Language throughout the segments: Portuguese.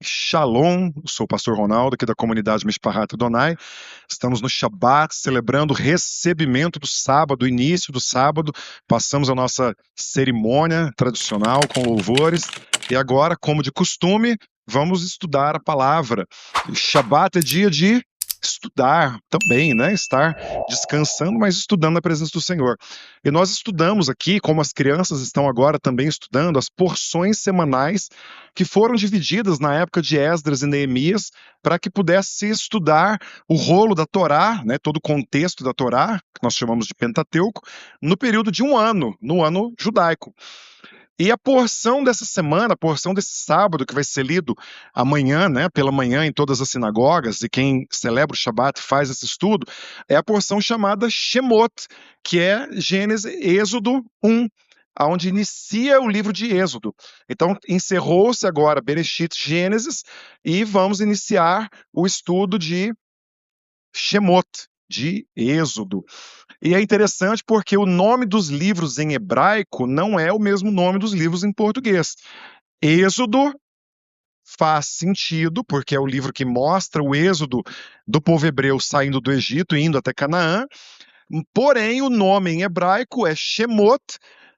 Shalom, eu sou o pastor Ronaldo, aqui da comunidade Mishpahat Adonai. Estamos no Shabat, celebrando o recebimento do sábado, o início do sábado. Passamos a nossa cerimônia tradicional com louvores. E agora, como de costume, vamos estudar a palavra. Shabat é dia de estudar também, né? Estar descansando, mas estudando na presença do Senhor. E nós estudamos aqui, como as crianças estão agora também estudando, as porções semanais que foram divididas na época de Esdras e Neemias, para que pudesse estudar o rolo da Torá, né, todo o contexto da Torá, que nós chamamos de Pentateuco, no período de um ano, no ano judaico. E a porção dessa semana, a porção desse sábado, que vai ser lido amanhã, né, pela manhã em todas as sinagogas, e quem celebra o Shabat faz esse estudo, é a porção chamada Shemot, que é Gênesis, Êxodo 1, onde inicia o livro de Êxodo. Então, encerrou-se agora Bereshit, Gênesis, e vamos iniciar o estudo de Shemot, de Êxodo. E é interessante porque o nome dos livros em hebraico não é o mesmo nome dos livros em português. Êxodo faz sentido, porque é o livro que mostra o êxodo do povo hebreu saindo do Egito e indo até Canaã. Porém, o nome em hebraico é Shemot,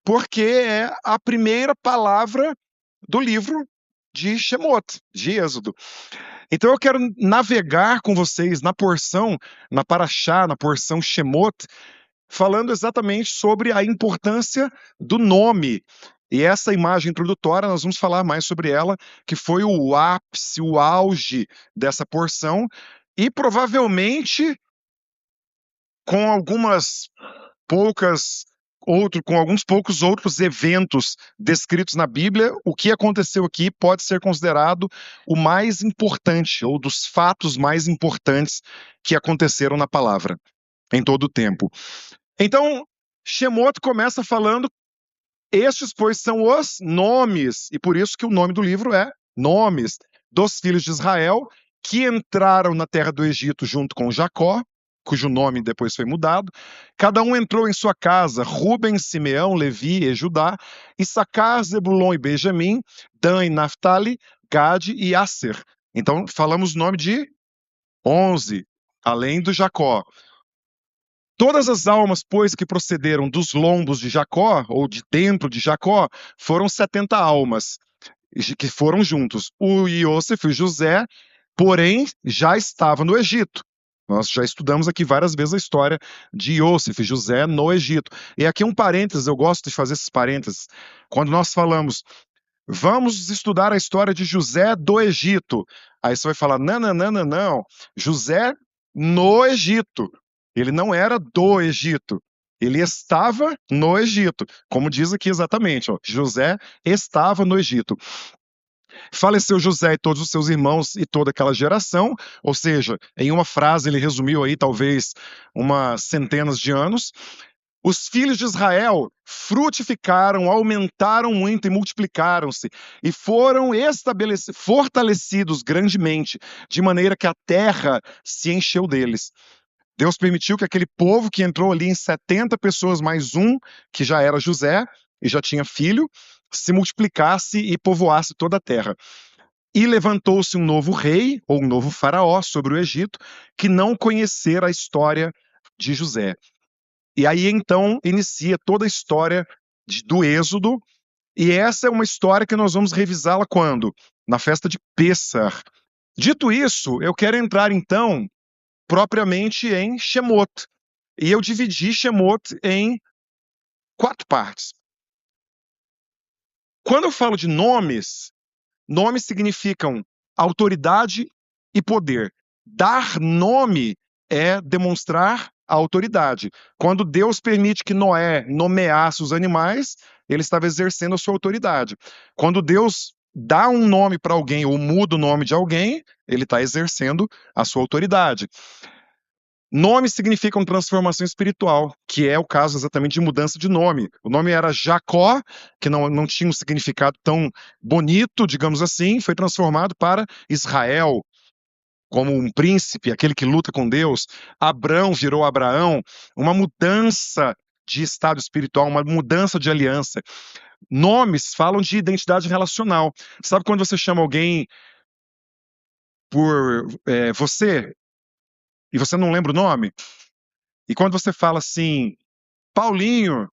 porque é a primeira palavra do livro de Shemot, de Êxodo. Então eu quero navegar com vocês na porção, na Parashá, na porção Shemot, falando exatamente sobre a importância do nome. E essa imagem introdutória, nós vamos falar mais sobre ela, que foi o ápice, o auge dessa porção, e provavelmente com com alguns poucos outros eventos descritos na Bíblia, o que aconteceu aqui pode ser considerado o mais importante, ou dos fatos mais importantes que aconteceram na palavra, em todo o tempo. Então, Shemot começa falando, estes, pois, são os nomes, e por isso que o nome do livro é Nomes dos filhos de Israel, que entraram na terra do Egito junto com Jacó, cujo nome depois foi mudado. Cada um entrou em sua casa, Ruben, Simeão, Levi e Judá, Issacar, Zebulon e Benjamim, Dan e Naphtali, Gade e Asser. Então, falamos o nome de 11, além do Jacó. Todas as almas, pois, que procederam dos lombos de Jacó, ou de dentro de Jacó, foram 70 almas, que foram juntos. O Iosef, o José, porém, já estava no Egito. Nós já estudamos aqui várias vezes a história de Iosef, José, no Egito. E aqui um parênteses, eu gosto de fazer esses parênteses. Quando nós falamos, vamos estudar a história de José do Egito. Aí você vai falar, não, não, não, não, não. José no Egito. Ele não era do Egito. Ele estava no Egito. Como diz aqui exatamente, ó, José estava no Egito. Faleceu José e todos os seus irmãos e toda aquela geração, ou seja, em uma frase ele resumiu aí talvez umas centenas de anos. Os filhos de Israel frutificaram, aumentaram muito e multiplicaram-se, e foram fortalecidos grandemente, de maneira que a terra se encheu deles. Deus permitiu que aquele povo que entrou ali em 70 pessoas mais um, que já era José e já tinha filho, se multiplicasse e povoasse toda a terra. E levantou-se um novo rei, ou um novo faraó, sobre o Egito, que não conhecera a história de José. E aí então inicia toda a história do Êxodo, e essa é uma história que nós vamos revisá-la quando? Na festa de Pêssar. Dito isso, eu quero entrar então propriamente em Shemot. E eu dividi Shemot em 4 partes. Quando eu falo de nomes, nomes significam autoridade e poder. Dar nome é demonstrar a autoridade. Quando Deus permite que Noé nomeasse os animais, ele estava exercendo a sua autoridade. Quando Deus dá um nome para alguém ou muda o nome de alguém, ele está exercendo a sua autoridade. Nomes significam transformação espiritual, que é o caso exatamente de mudança de nome. O nome era Jacó, que não tinha um significado tão bonito, digamos assim, foi transformado para Israel, como um príncipe, aquele que luta com Deus. Abrão virou Abraão, uma mudança de estado espiritual, uma mudança de aliança. Nomes falam de identidade relacional. Sabe quando você chama alguém por você, e você não lembra o nome, e quando você fala assim, Paulinho,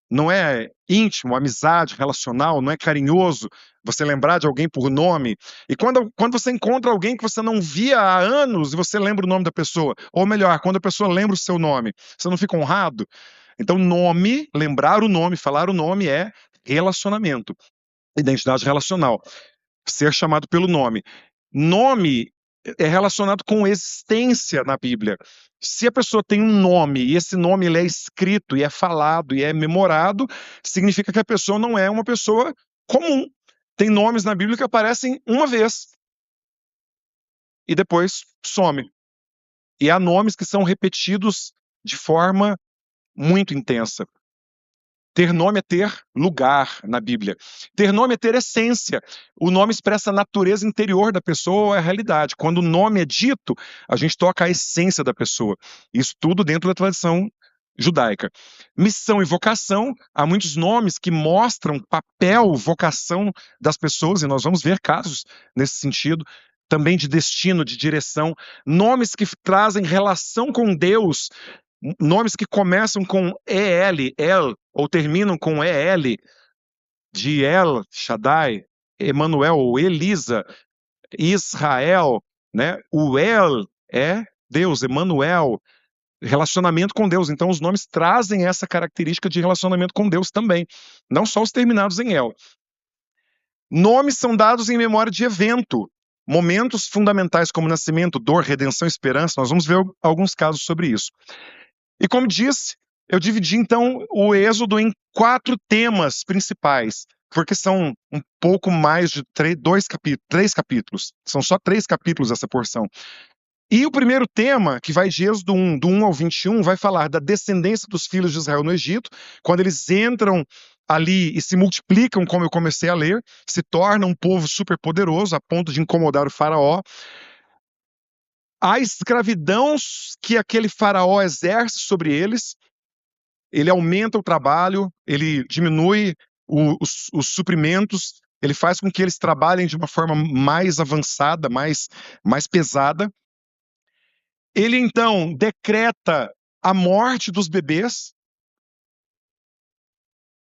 não é íntimo, amizade, relacional, não é carinhoso você lembrar de alguém por nome. E quando você encontra alguém que você não via há anos e você lembra o nome da pessoa, ou melhor, quando a pessoa lembra o seu nome, você não fica honrado? Então, nome, lembrar o nome, falar o nome é relacionamento, identidade relacional, ser chamado pelo nome. Nome é relacionado com existência na Bíblia. Se a pessoa tem um nome e esse nome ele é escrito e é falado e é memorado, significa que a pessoa não é uma pessoa comum. Tem nomes na Bíblia que aparecem uma vez e depois some. E há nomes que são repetidos de forma muito intensa. Ter nome é ter lugar na Bíblia. Ter nome é ter essência. O nome expressa a natureza interior da pessoa ou a realidade. Quando o nome é dito, a gente toca a essência da pessoa. Isso tudo dentro da tradição judaica. Missão e vocação, há muitos nomes que mostram papel, vocação das pessoas, e nós vamos ver casos nesse sentido. Também de destino, de direção. Nomes que trazem relação com Deus, nomes que começam com EL, El, ou terminam com EL, de El Shaddai, Emanuel, ou Elisa, Israel, né? O El é Deus, Emanuel, relacionamento com Deus. Então, os nomes trazem essa característica de relacionamento com Deus também, não só os terminados em El. Nomes são dados em memória de evento, momentos fundamentais como nascimento, dor, redenção, esperança. Nós vamos ver alguns casos sobre isso. E como disse, eu dividi então o Êxodo em 4 temas principais, porque são um pouco mais de 3 capítulos. São só 3 capítulos essa porção. E o primeiro tema, que vai de Êxodo 1, do 1 ao 21, vai falar da descendência dos filhos de Israel no Egito, quando eles entram ali e se multiplicam, como eu comecei a ler, se tornam um povo superpoderoso, a ponto de incomodar o faraó. A escravidão que aquele faraó exerce sobre eles, ele aumenta o trabalho, ele diminui os suprimentos, ele faz com que eles trabalhem de uma forma mais avançada, mais pesada. Ele, então, decreta a morte dos bebês.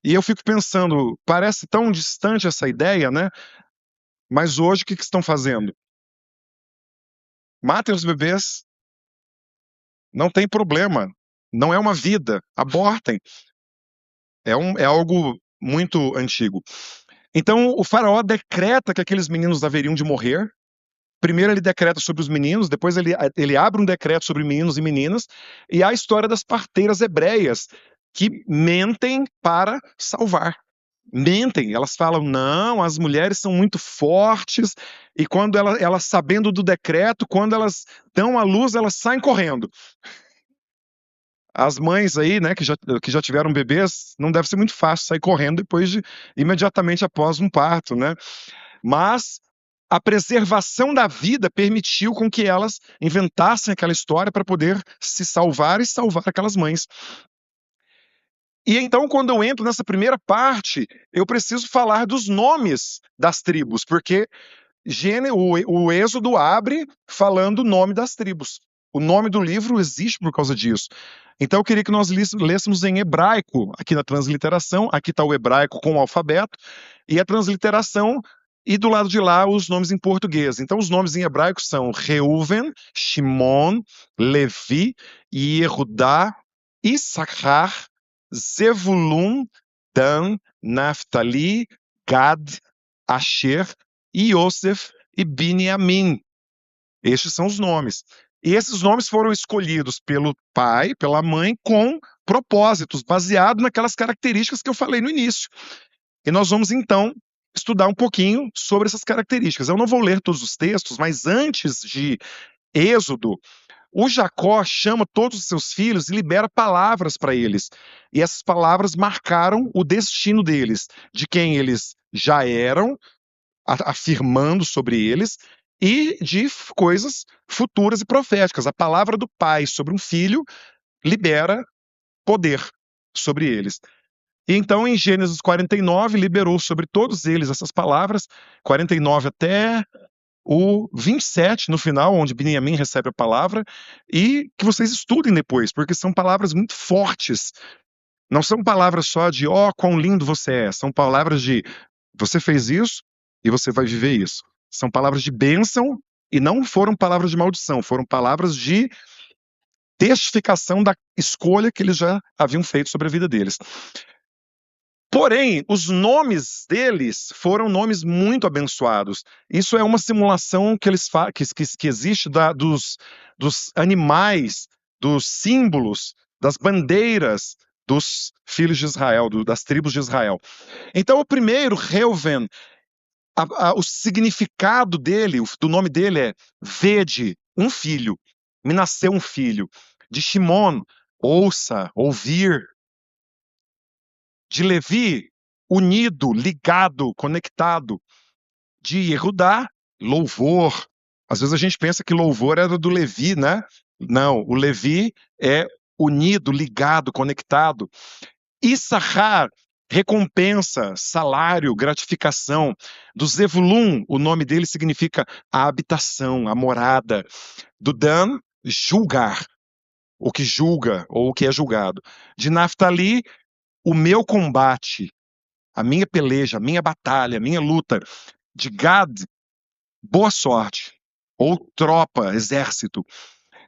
E eu fico pensando, parece tão distante essa ideia, né? Mas hoje, o que estão fazendo? Matem os bebês, não tem problema, não é uma vida, abortem. É algo muito antigo. Então, o faraó decreta que aqueles meninos haveriam de morrer. Primeiro ele decreta sobre os meninos, depois ele abre um decreto sobre meninos e meninas, e há a história das parteiras hebreias, que mentem para salvar. Mentem, elas falam, não, as mulheres são muito fortes, e quando elas sabendo do decreto, quando elas dão à luz, elas saem correndo. As mães aí, né, que já tiveram bebês, não deve ser muito fácil sair correndo imediatamente após um parto, né? Mas a preservação da vida permitiu com que elas inventassem aquela história para poder se salvar e salvar aquelas mães. E então, quando eu entro nessa primeira parte, eu preciso falar dos nomes das tribos, porque o Êxodo abre falando o nome das tribos. O nome do livro existe por causa disso. Então eu queria que nós lêssemos em hebraico, aqui na transliteração. Aqui está o hebraico com o alfabeto, e a transliteração, e do lado de lá os nomes em português. Então os nomes em hebraico são Reuven, Shimon, Levi, Yehudá, Issachar, Zevulun, Dan, Naphtali, Gad, Asher, Yosef e Biniamim. Estes são os nomes. E esses nomes foram escolhidos pelo pai, pela mãe, com propósitos, baseado naquelas características que eu falei no início. E nós vamos, então, estudar um pouquinho sobre essas características. Eu não vou ler todos os textos, mas antes de Êxodo, o Jacó chama todos os seus filhos e libera palavras para eles. E essas palavras marcaram o destino deles, de quem eles já eram, afirmando sobre eles, e de coisas futuras e proféticas. A palavra do pai sobre um filho libera poder sobre eles. E então, em Gênesis 49, liberou sobre todos eles essas palavras, 49 até o 27 no final, onde Beniamim recebe a palavra, e que vocês estudem depois, porque são palavras muito fortes. Não são palavras só de, ó, quão lindo você é. São palavras de, você fez isso e você vai viver isso. São palavras de bênção e não foram palavras de maldição, foram palavras de testificação da escolha que eles já haviam feito sobre a vida deles. Porém, os nomes deles foram nomes muito abençoados. Isso é uma simulação que eles que existe dos animais, dos símbolos, das bandeiras dos filhos de Israel, das tribos de Israel. Então, o primeiro, Reuven, o significado dele, do nome dele é vede, um filho, me nasceu um filho. De Shimon, ouça, ouvir. De Levi, unido, ligado, conectado. De Yehudá, louvor. Às vezes a gente pensa que louvor era do Levi, né? Não, o Levi é unido, ligado, conectado. Issachar, recompensa, salário, gratificação. Do Zevulun, o nome dele significa a habitação, a morada. Do Dan, julgar, o que julga ou o que é julgado. De Naftali, o meu combate, a minha peleja, a minha batalha, a minha luta. De Gad, boa sorte, ou tropa, exército.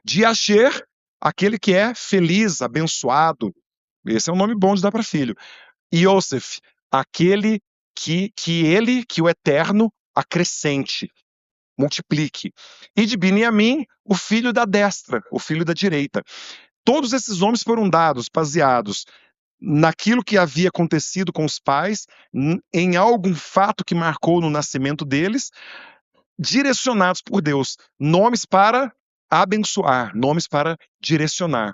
De Asher, aquele que é feliz, abençoado. Esse é um nome bom de dar para filho. Yosef, aquele que o Eterno acrescente, multiplique. E de Beniamim, o filho da destra, o filho da direita. Todos esses nomes foram dados, baseados naquilo que havia acontecido com os pais, em algum fato que marcou no nascimento deles, direcionados por Deus. Nomes para abençoar, nomes para direcionar.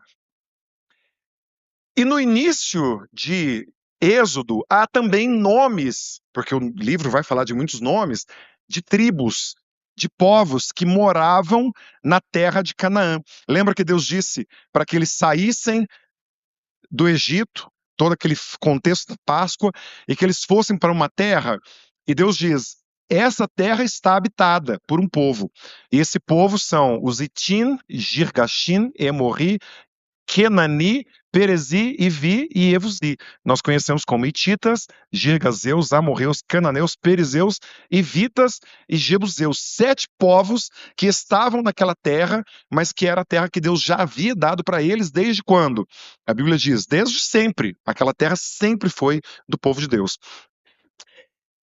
E no início de Êxodo, há também nomes, porque o livro vai falar de muitos nomes, de tribos, de povos que moravam na terra de Canaã. Lembra que Deus disse para que eles saíssem do Egito, todo aquele contexto da Páscoa, e que eles fossem para uma terra, e Deus diz, essa terra está habitada por um povo, e esse povo são os Itim, Girgashin, Emori, Kenani, Perezi, Ivi e Evusi. Nós conhecemos como Hititas, Girgazeus, Amorreus, Cananeus, Perizeus, Ivitas e Jebuseus. 7 povos que estavam naquela terra, mas que era a terra que Deus já havia dado para eles desde quando? A Bíblia diz, desde sempre. Aquela terra sempre foi do povo de Deus.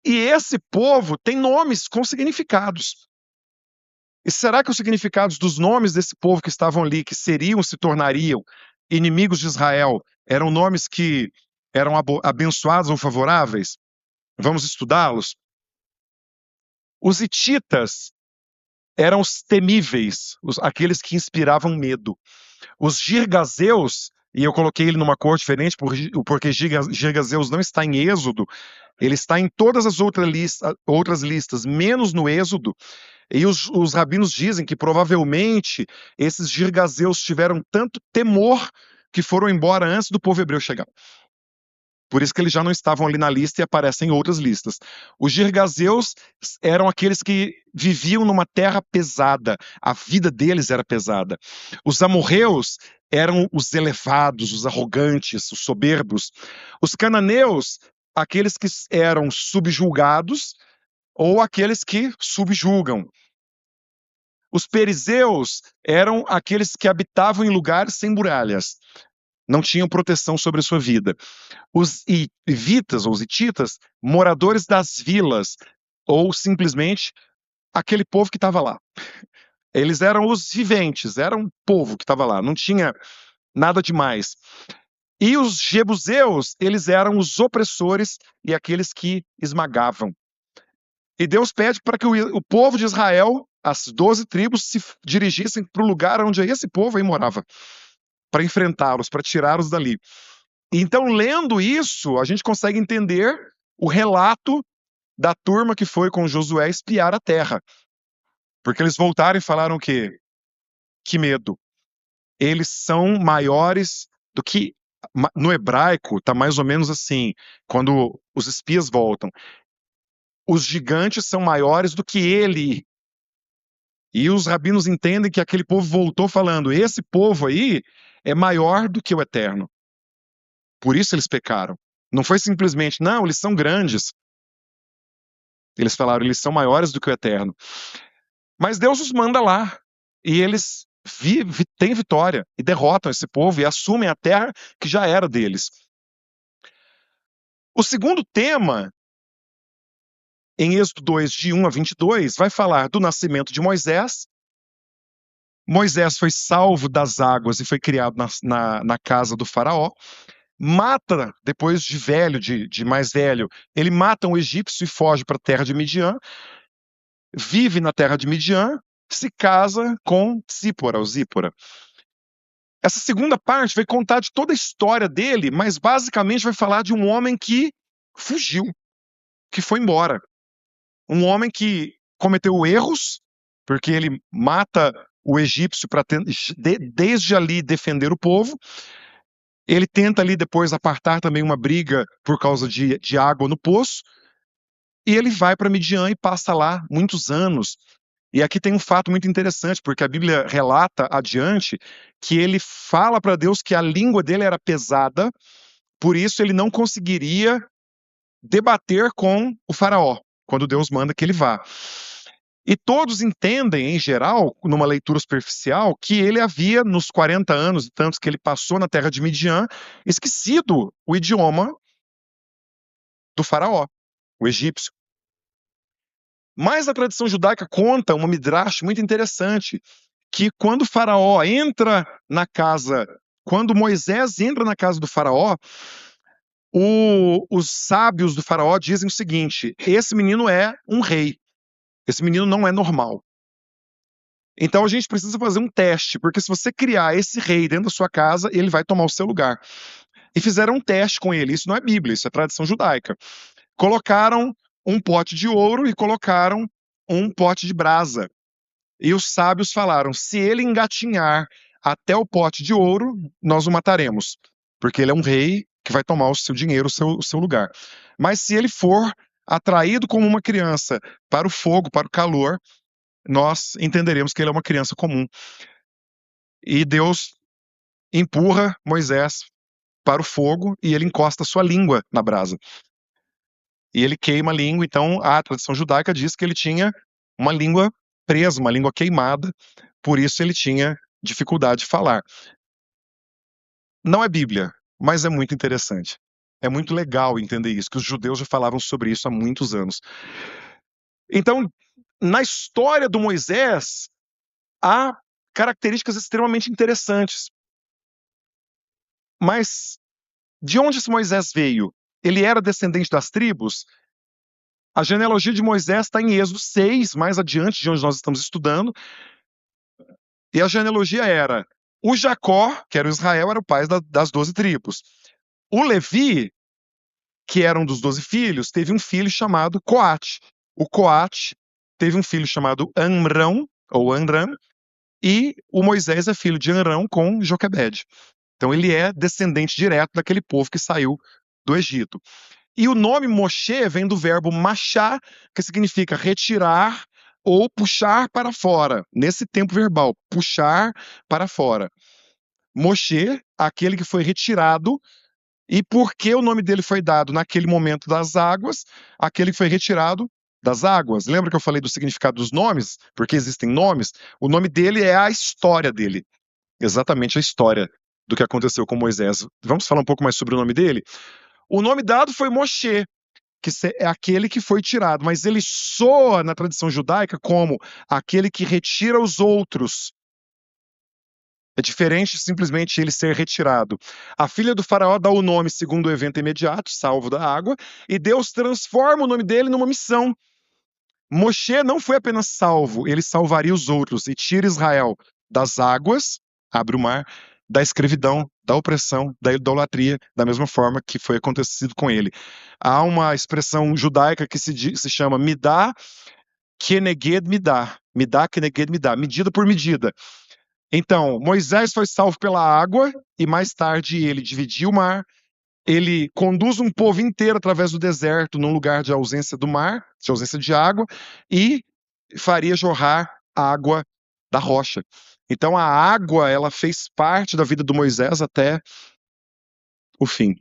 E esse povo tem nomes com significados. E será que os significados dos nomes desse povo que estavam ali, que se tornariam inimigos de Israel, eram nomes que eram abençoados ou favoráveis? Vamos estudá-los? Os hititas eram os temíveis, aqueles que inspiravam medo. Os girgazeus, e eu coloquei ele numa cor diferente porque Girgazeus não está em Êxodo, ele está em todas as outras listas, menos no Êxodo. E os rabinos dizem que provavelmente esses girgazeus tiveram tanto temor que foram embora antes do povo hebreu chegar. Por isso que eles já não estavam ali na lista e aparecem em outras listas. Os girgazeus eram aqueles que viviam numa terra pesada, a vida deles era pesada. Os amorreus eram os elevados, os arrogantes, os soberbos. Os cananeus, aqueles que eram subjugados ou aqueles que subjugam. Os perizeus eram aqueles que habitavam em lugares sem muralhas, não tinham proteção sobre a sua vida. Os hivitas, ou os hititas, moradores das vilas, ou simplesmente aquele povo que estava lá. Eles eram os viventes, era um povo que estava lá, não tinha nada demais. E os jebuseus, eles eram os opressores e aqueles que esmagavam. E Deus pede para que o povo de Israel, as 12 tribos, se dirigissem para o lugar onde esse povo aí morava, para enfrentá-los, para tirá-los dali. Então, lendo isso, a gente consegue entender o relato da turma que foi com Josué espiar a terra. Porque eles voltaram e falaram o quê? Que medo. Eles são maiores do que... No hebraico, está mais ou menos assim, quando os espias voltam. Os gigantes são maiores do que ele. E os rabinos entendem que aquele povo voltou falando: esse povo aí é maior do que o Eterno. Por isso eles pecaram. Não foi simplesmente, não, eles são grandes. Eles falaram, eles são maiores do que o Eterno. Mas Deus os manda lá. E eles têm vitória e derrotam esse povo e assumem a terra que já era deles. O segundo tema, em Êxodo 2, de 1 a 22, vai falar do nascimento de Moisés. Moisés foi salvo das águas e foi criado na casa do faraó. Mata, depois de velho, de mais velho, ele mata um egípcio e foge para a terra de Midian. Vive na terra de Midian, se casa com Zípora, ou Zípora. Essa segunda parte vai contar de toda a história dele, mas basicamente vai falar de um homem que fugiu, que foi embora. Um homem que cometeu erros, porque ele mata o egípcio para desde ali defender o povo. Ele tenta ali depois apartar também uma briga por causa de água no poço. E ele vai para Midian e passa lá muitos anos. E aqui tem um fato muito interessante, porque a Bíblia relata adiante que ele fala para Deus que a língua dele era pesada, por isso ele não conseguiria debater com o faraó, quando Deus manda que ele vá. E todos entendem, em geral, numa leitura superficial, que ele havia, nos 40 anos e tantos que ele passou na terra de Midian, esquecido o idioma do faraó, o egípcio. Mas a tradição judaica conta uma midrash muito interessante, que quando o faraó entra na casa, quando Moisés entra na casa do faraó, os sábios do faraó dizem o seguinte: esse menino é um rei, esse menino não é normal. Então a gente precisa fazer um teste, porque se você criar esse rei dentro da sua casa, ele vai tomar o seu lugar. E fizeram um teste com ele, isso não é Bíblia, isso é tradição judaica. Colocaram um pote de ouro e colocaram um pote de brasa. E os sábios falaram: se ele engatinhar até o pote de ouro, nós o mataremos, porque ele é um rei que vai tomar o seu dinheiro, o seu lugar. Mas se ele for atraído como uma criança para o fogo, para o calor, nós entenderemos que ele é uma criança comum. E Deus empurra Moisés para o fogo e ele encosta sua língua na brasa. E ele queima a língua, então a tradição judaica diz que ele tinha uma língua presa, uma língua queimada, por isso ele tinha dificuldade de falar. Não é Bíblia, mas é muito interessante. É muito legal entender isso, que os judeus já falavam sobre isso há muitos anos. Então, na história do Moisés, há características extremamente interessantes. Mas de onde esse Moisés veio? Ele era descendente das tribos? A genealogia de Moisés está em Êxodo 6, mais adiante de onde nós estamos estudando. E a genealogia era: o Jacó, que era o Israel, era o pai das 12 tribos. O Levi, que era um dos 12 filhos, teve um filho chamado Coate. O Coate teve um filho chamado Amrão, ou Amram, e o Moisés é filho de Amrão com Joquebede. Então ele é descendente direto daquele povo que saiu do Egito. E o nome Moshe vem do verbo machá, que significa retirar ou puxar para fora. Nesse tempo verbal, puxar para fora. Moshe, aquele que foi retirado. E por que o nome dele foi dado naquele momento das águas, aquele que foi retirado das águas? Lembra que eu falei do significado dos nomes? Porque existem nomes? O nome dele é a história dele. Exatamente a história do que aconteceu com Moisés. Vamos falar um pouco mais sobre o nome dele? O nome dado foi Moshe, que é aquele que foi tirado, mas ele soa na tradição judaica como aquele que retira os outros. É diferente de simplesmente ele ser retirado. A filha do faraó dá o nome segundo o evento imediato, salvo da água, e Deus transforma o nome dele numa missão. Moshe não foi apenas salvo, ele salvaria os outros e tira Israel das águas, abre o mar, da escravidão, da opressão, da idolatria, da mesma forma que foi acontecido com ele. Há uma expressão judaica que se chama midá keneged midá, midá keneged midá, medida por medida. Então, Moisés foi salvo pela água e mais tarde ele dividiu o mar, ele conduz um povo inteiro através do deserto num lugar de ausência do mar, de ausência de água, e faria jorrar água da rocha. Então a água, ela fez parte da vida do Moisés até o fim.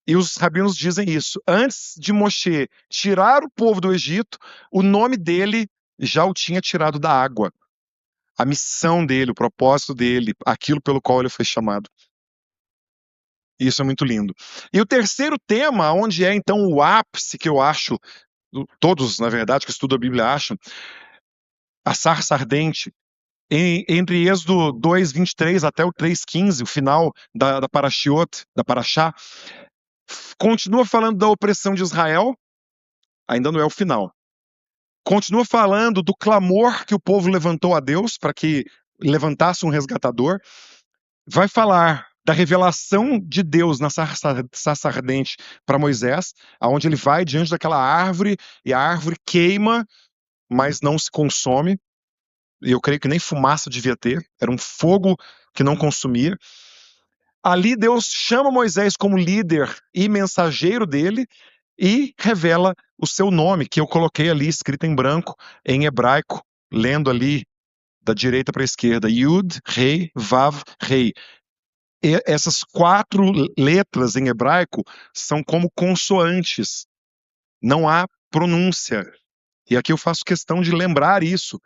E os rabinos dizem isso. Antes de Moshe tirar o povo do Egito, o nome dele já o tinha tirado da água. A missão dele, o propósito dele, aquilo pelo qual ele foi chamado. Isso é muito lindo. E o terceiro tema, onde é então o ápice que eu acho, todos, na verdade, que estudam a Bíblia acham, a sarça ardente, entre Êxodo 2:23 até o 3:15, o final da Parashiot, da Parashá, continua falando da opressão de Israel, ainda não é o final. Continua falando do clamor que o povo levantou a Deus para que levantasse um resgatador. Vai falar da revelação de Deus na sarça ardente para Moisés, aonde ele vai diante daquela árvore e a árvore queima, mas não se consome. E eu creio que nem fumaça devia ter, era um fogo que não consumia. Ali Deus chama Moisés como líder e mensageiro dele e revela o seu nome, que eu coloquei ali escrito em branco, em hebraico, lendo ali da direita para a esquerda, Yud, Rei, Vav, Rei. E essas 4 letras em hebraico são como consoantes, não há pronúncia. E aqui eu faço questão de lembrar isso.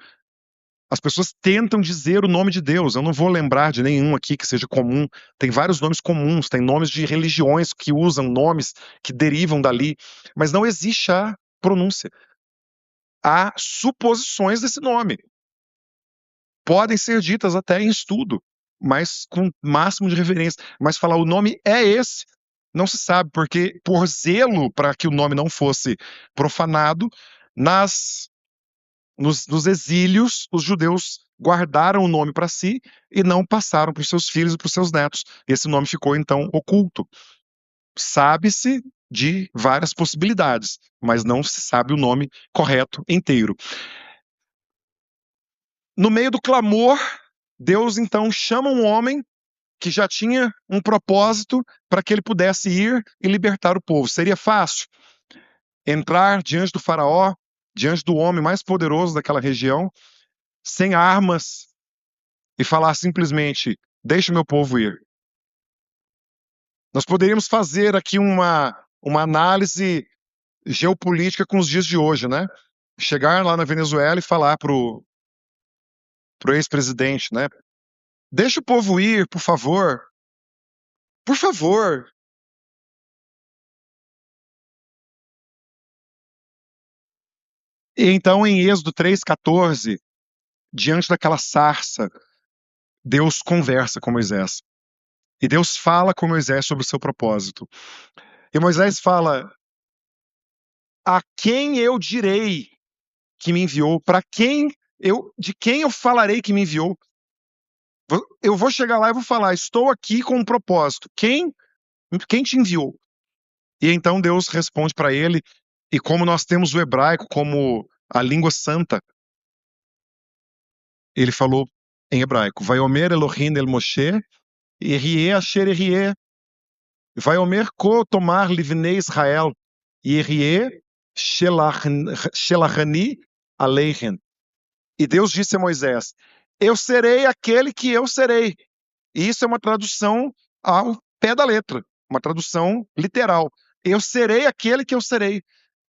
As pessoas tentam dizer o nome de Deus. Eu não vou lembrar de nenhum aqui que seja comum. Tem vários nomes comuns, tem nomes de religiões que usam nomes que derivam dali, mas não existe a pronúncia. Há suposições desse nome. Podem ser ditas até em estudo, mas com máximo de reverência. Mas falar o nome é esse, não se sabe, porque por zelo para que o nome não fosse profanado, nos exílios, os judeus guardaram o nome para si e não passaram para os seus filhos e para os seus netos. Esse nome ficou, então, oculto. Sabe-se de várias possibilidades, mas não se sabe o nome correto inteiro. No meio do clamor, Deus, então, chama um homem que já tinha um propósito para que ele pudesse ir e libertar o povo. Seria fácil entrar diante do faraó, diante do homem mais poderoso daquela região, sem armas, e falar simplesmente, deixa o meu povo ir. Nós poderíamos fazer aqui uma análise geopolítica com os dias de hoje, né? Chegar lá na Venezuela e falar pro ex-presidente, né? Deixa o povo ir, por favor. Por favor. E então, em Êxodo 3:14, diante daquela sarça, Deus conversa com Moisés. E Deus fala com Moisés sobre o seu propósito. E Moisés fala: a quem eu direi que me enviou? De quem eu falarei que me enviou? Eu vou chegar lá e vou falar: estou aqui com um propósito. Quem te enviou? E então Deus responde para ele, e como nós temos o hebraico como a língua santa, ele falou em hebraico: Vaiomer Elohim el Moshe, Erie asher Erie, Vaiomer ko tomar livnei Israel, Erie shelachani aleichen. E Deus disse a Moisés: eu serei aquele que eu serei. E isso é uma tradução ao pé da letra, uma tradução literal. Eu serei aquele que eu serei.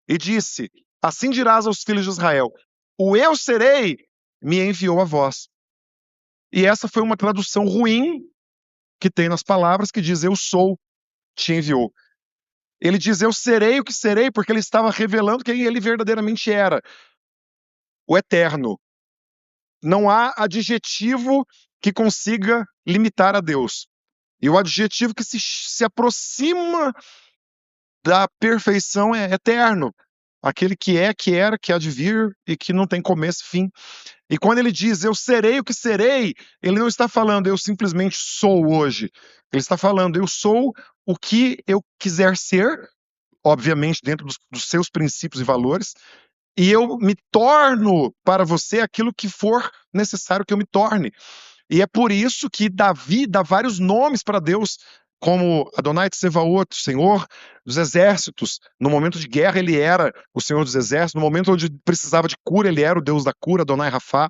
E disse: assim dirás aos filhos de Israel: o eu serei me enviou a vós. E essa foi uma tradução ruim que tem nas palavras, que diz: eu sou, te enviou. Ele diz: eu serei o que serei, porque ele estava revelando quem ele verdadeiramente era, o eterno. Não há adjetivo que consiga limitar a Deus. E o adjetivo que se aproxima da perfeição é eterno. Aquele que é, que era, que há de vir e que não tem começo e fim. E quando ele diz, eu serei o que serei, ele não está falando, eu simplesmente sou hoje. Ele está falando, eu sou o que eu quiser ser, obviamente dentro dos seus princípios e valores, e eu me torno para você aquilo que for necessário que eu me torne. E é por isso que Davi dá vários nomes para Deus como Adonai Tsevaot, Senhor dos exércitos. No momento de guerra, ele era o Senhor dos exércitos. No momento onde precisava de cura, ele era o Deus da cura, Adonai Rafá.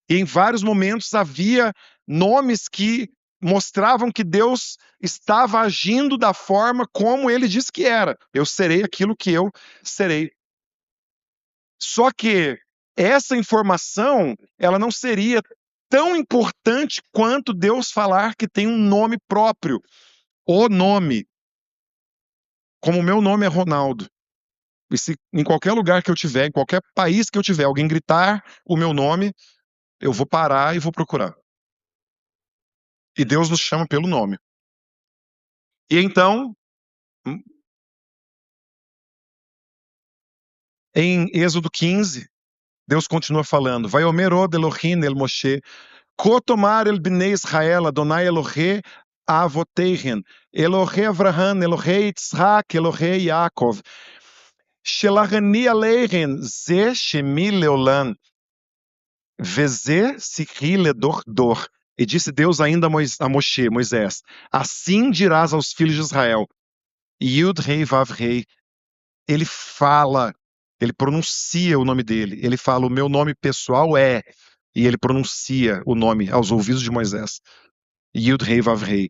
E em vários momentos havia nomes que mostravam que Deus estava agindo da forma como ele disse que era. Eu serei aquilo que eu serei. Só que essa informação, ela não seria tão importante quanto Deus falar que tem um nome próprio. O nome. Como o meu nome é Ronaldo. E se em qualquer lugar que eu tiver, em qualquer país que eu tiver, alguém gritar o meu nome, eu vou parar e vou procurar. E Deus nos chama pelo nome. E então, em Êxodo 15, Deus continua falando: Vaiomer od Elohim el Moshe, Kotomar el bnei Israel, Adonai Elohe avoteihen, Elohe Avraham, Elohe Yitzhak, Elohe Yaakov, Shelachani aleihen, ze shemi leolam, veze sikri ledor dor. E disse Deus ainda a Moshe, Moisés: assim dirás aos filhos de Israel, Yud Rei Vav Rei. Ele fala, ele pronuncia o nome dele. Ele fala: o meu nome pessoal é. E ele pronuncia o nome aos ouvidos de Moisés. Yud Rei Vav Rei.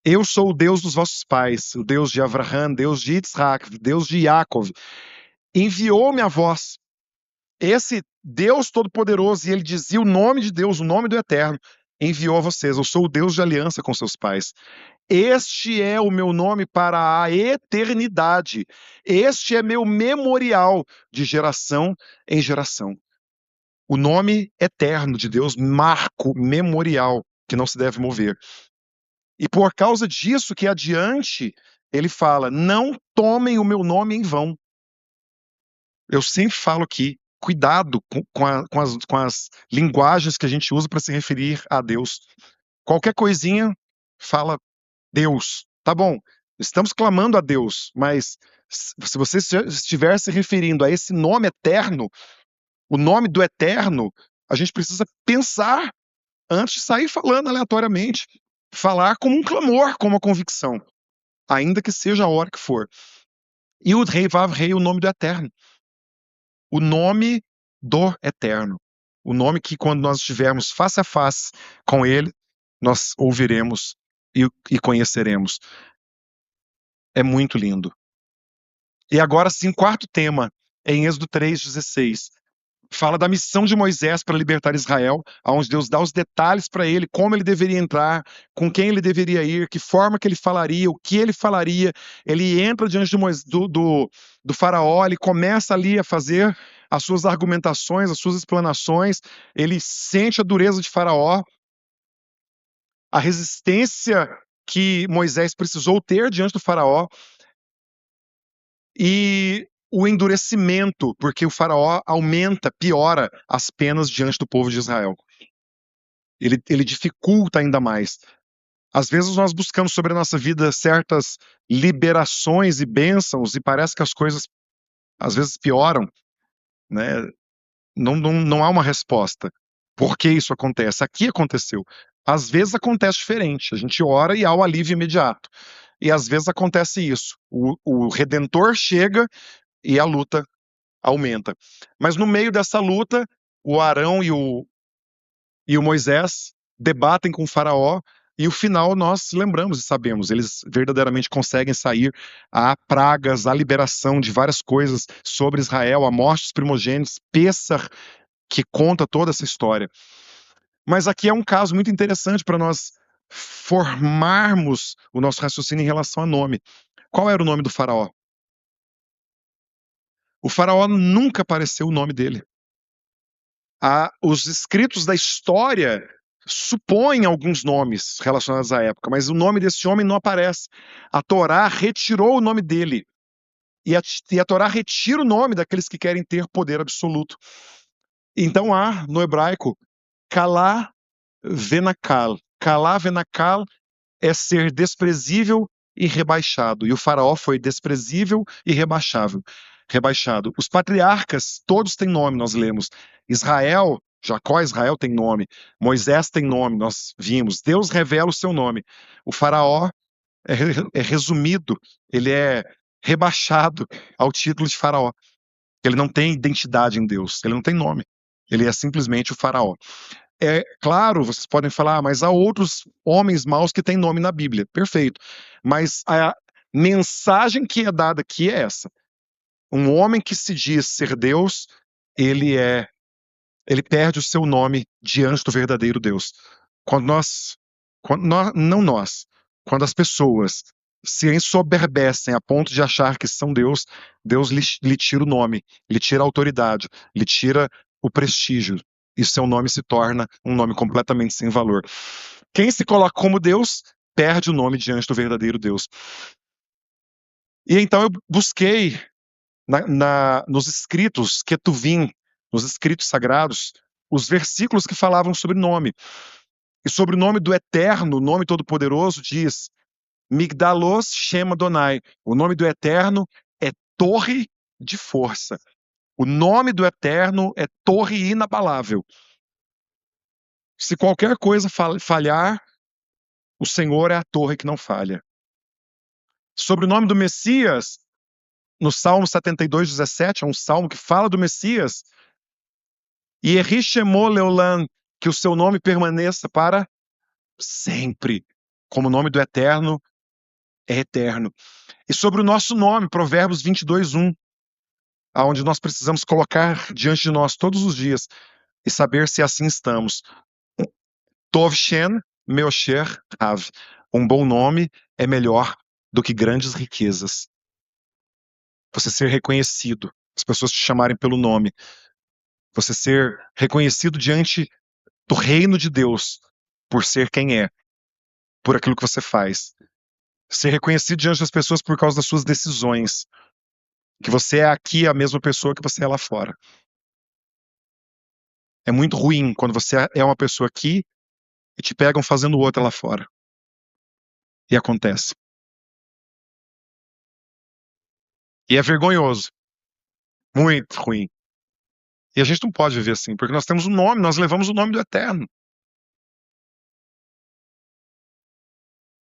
Eu sou o Deus dos vossos pais, o Deus de Avraham, Deus de Yitzhak, Deus de Yaakov. Enviou-me a vós. Esse Deus Todo-Poderoso, e ele dizia o nome de Deus, o nome do Eterno, enviou a vocês. Eu sou o Deus de aliança com seus pais. Este é o meu nome para a eternidade. Este é meu memorial de geração em geração. O nome eterno de Deus, marco memorial, que não se deve mover. E por causa disso que adiante, ele fala: não tomem o meu nome em vão. Eu sempre falo aqui, cuidado com as linguagens que a gente usa para se referir a Deus. Qualquer coisinha, fala Deus. Tá bom, estamos clamando a Deus, mas se você estiver se referindo a esse nome eterno, o nome do eterno, a gente precisa pensar antes de sair falando aleatoriamente. Falar como um clamor, como uma convicção, ainda que seja a hora que for. E o Rei Vav Rei, o nome do eterno. O nome do eterno. O nome que, quando nós estivermos face a face com ele, nós ouviremos e conheceremos. É muito lindo. E agora sim, quarto tema, em Êxodo 3:16. Fala da missão de Moisés para libertar Israel, onde Deus dá os detalhes para ele, como ele deveria entrar, com quem ele deveria ir, que forma que ele falaria, o que ele falaria. Ele entra diante do faraó, ele começa ali a fazer as suas argumentações, as suas explanações, ele sente a dureza de faraó, a resistência que Moisés precisou ter diante do faraó, e o endurecimento, porque o faraó aumenta, piora as penas diante do povo de Israel. Ele dificulta ainda mais. Às vezes nós buscamos sobre a nossa vida certas liberações e bênçãos e parece que as coisas às vezes pioram, né? Não há uma resposta. Por que isso acontece? Aqui aconteceu. Às vezes acontece diferente. A gente ora e há o alívio imediato. E às vezes acontece isso. O Redentor chega e a luta aumenta. Mas no meio dessa luta, o Arão e o Moisés debatem com o faraó, e o final nós lembramos e sabemos, eles verdadeiramente conseguem sair. Há pragas, há liberação de várias coisas sobre Israel, a morte dos primogênitos, Pêssar, que conta toda essa história. Mas aqui é um caso muito interessante para nós formarmos o nosso raciocínio em relação a nome. Qual era o nome do faraó? O faraó nunca apareceu o nome dele. Os escritos da história supõem alguns nomes relacionados à época, mas o nome desse homem não aparece. A Torá retirou o nome dele. E a Torá retira o nome daqueles que querem ter poder absoluto. Então há, no hebraico, Kalá Venakal. Kalá Venakal é ser desprezível e rebaixado. E o faraó foi desprezível e rebaixado. Os patriarcas, todos têm nome, nós lemos. Israel, Jacó, Israel tem nome. Moisés tem nome, nós vimos. Deus revela o seu nome. O faraó é resumido, ele é rebaixado ao título de Faraó. Ele não tem identidade em Deus, ele não tem nome. Ele é simplesmente o Faraó. É claro, vocês podem falar, mas há outros homens maus que têm nome na Bíblia. Perfeito. Mas a mensagem que é dada aqui é essa. Um homem que se diz ser Deus, ele é, ele perde o seu nome diante do verdadeiro Deus. Não nós, quando as pessoas se ensoberbecem a ponto de achar que são Deus, Deus lhe tira o nome, lhe tira a autoridade, lhe tira o prestígio. E seu nome se torna um nome completamente sem valor. Quem se coloca como Deus, perde o nome diante do verdadeiro Deus. E então eu busquei nos escritos Ketuvim, nos escritos sagrados, os versículos que falavam sobre nome. E sobre o nome do Eterno, o nome Todo-Poderoso, diz Migdalos Shem Adonai. O nome do Eterno é Torre de Força. O nome do Eterno é Torre Inabalável. Se qualquer coisa falhar, o Senhor é a torre que não falha. Sobre o nome do Messias, no Salmo 72:17, é um salmo que fala do Messias, e Erishemô Leolam, que o seu nome permaneça para sempre, como o nome do Eterno é eterno. E sobre o nosso nome, Provérbios 22:1, aonde nós precisamos colocar diante de nós todos os dias e saber se assim estamos. Tov Shen Meosher Rav. Um bom nome é melhor do que grandes riquezas. Você ser reconhecido, as pessoas te chamarem pelo nome, você ser reconhecido diante do reino de Deus por ser quem é, por aquilo que você faz. Ser reconhecido diante das pessoas por causa das suas decisões. Que você é aqui a mesma pessoa que você é lá fora. É muito ruim quando você é uma pessoa aqui e te pegam fazendo outra lá fora. E acontece. E é vergonhoso. Muito ruim. E a gente não pode viver assim, porque nós temos um nome, nós levamos o nome do Eterno.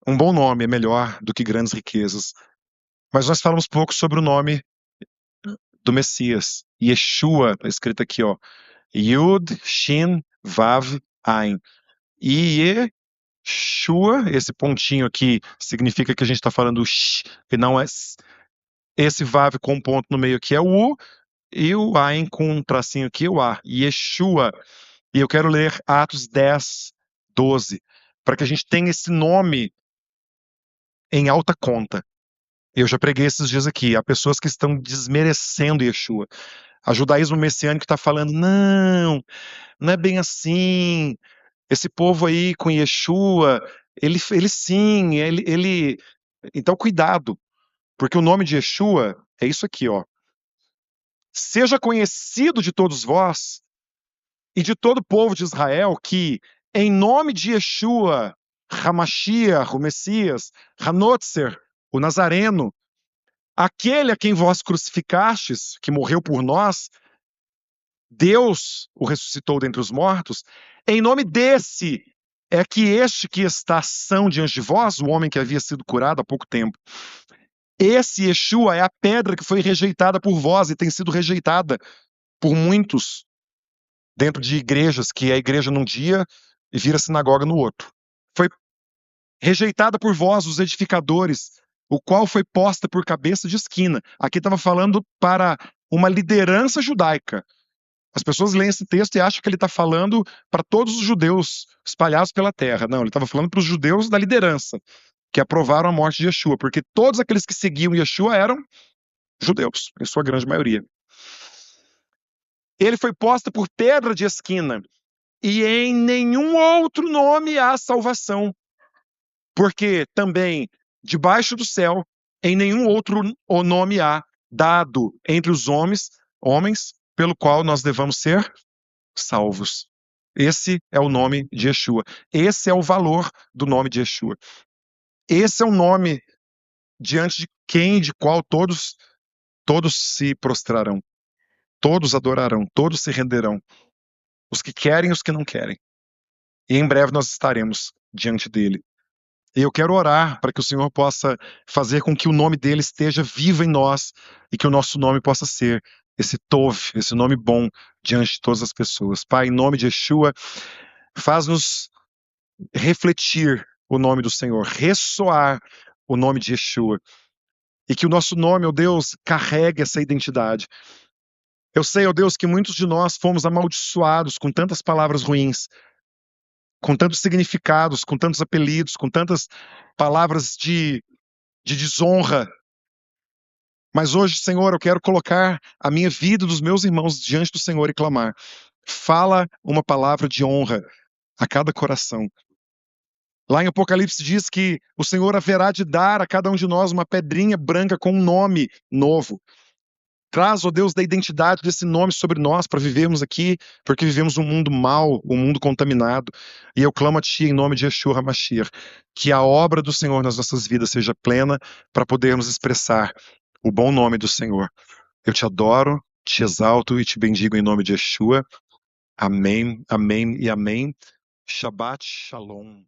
Um bom nome é melhor do que grandes riquezas. Mas nós falamos pouco sobre o nome do Messias. Yeshua, está escrito aqui, ó. Yud, Shin, Vav, Ain. E Yeshua, esse pontinho aqui, significa que a gente está falando sh, e não é esse Vav com um ponto no meio aqui é o U, e o Ain com um tracinho aqui é o A. Yeshua. E eu quero ler Atos 10:12, para que a gente tenha esse nome em alta conta. Eu já preguei esses dias aqui. Há pessoas que estão desmerecendo Yeshua. A judaísmo messiânico está falando, não é bem assim. Esse povo aí com Yeshua, ele sim, ele... Então, cuidado, porque o nome de Yeshua é isso aqui, ó. Seja conhecido de todos vós e de todo o povo de Israel que, em nome de Yeshua, Hamashiach, o Messias, Hanotzer, o Nazareno, aquele a quem vós crucificastes, que morreu por nós, Deus o ressuscitou dentre os mortos, em nome desse é que este que está são diante de vós, o homem que havia sido curado há pouco tempo, esse Yeshua é a pedra que foi rejeitada por vós e tem sido rejeitada por muitos dentro de igrejas, que é a igreja num dia e vira sinagoga no outro. Foi rejeitada por vós, os edificadores, o qual foi posta por cabeça de esquina. Aqui estava falando para uma liderança judaica. As pessoas leem esse texto e acham que ele está falando para todos os judeus espalhados pela terra. Não, ele estava falando para os judeus da liderança, que aprovaram a morte de Yeshua, porque todos aqueles que seguiam Yeshua eram judeus, em sua grande maioria. Ele foi posto por pedra de esquina, e em nenhum outro nome há salvação, porque também, debaixo do céu, em nenhum outro nome há dado entre os homens, pelo qual nós devamos ser salvos. Esse é o nome de Yeshua. Esse é o valor do nome de Yeshua. Esse é o nome diante de quem, de qual todos se prostrarão. Todos adorarão, todos se renderão. Os que querem e os que não querem. E em breve nós estaremos diante dele. E eu quero orar para que o Senhor possa fazer com que o nome dele esteja vivo em nós e que o nosso nome possa ser esse Tov, esse nome bom diante de todas as pessoas. Pai, em nome de Yeshua, faz-nos refletir o nome do Senhor, ressoar o nome de Yeshua. E que o nosso nome, ó Deus, carregue essa identidade. Eu sei, ó Deus, que muitos de nós fomos amaldiçoados com tantas palavras ruins, com tantos significados, com tantos apelidos, com tantas palavras de desonra. Mas hoje, Senhor, eu quero colocar a minha vida e dos meus irmãos diante do Senhor e clamar. Fala uma palavra de honra a cada coração. Lá em Apocalipse diz que o Senhor haverá de dar a cada um de nós uma pedrinha branca com um nome novo. Traz, ó Deus, da identidade desse nome sobre nós para vivermos aqui, porque vivemos um mundo mau, um mundo contaminado. E eu clamo a Ti em nome de Yeshua HaMashiach, que a obra do Senhor nas nossas vidas seja plena para podermos expressar o bom nome do Senhor. Eu te adoro, te exalto e te bendigo em nome de Yeshua. Amém, amém e amém. Shabbat Shalom.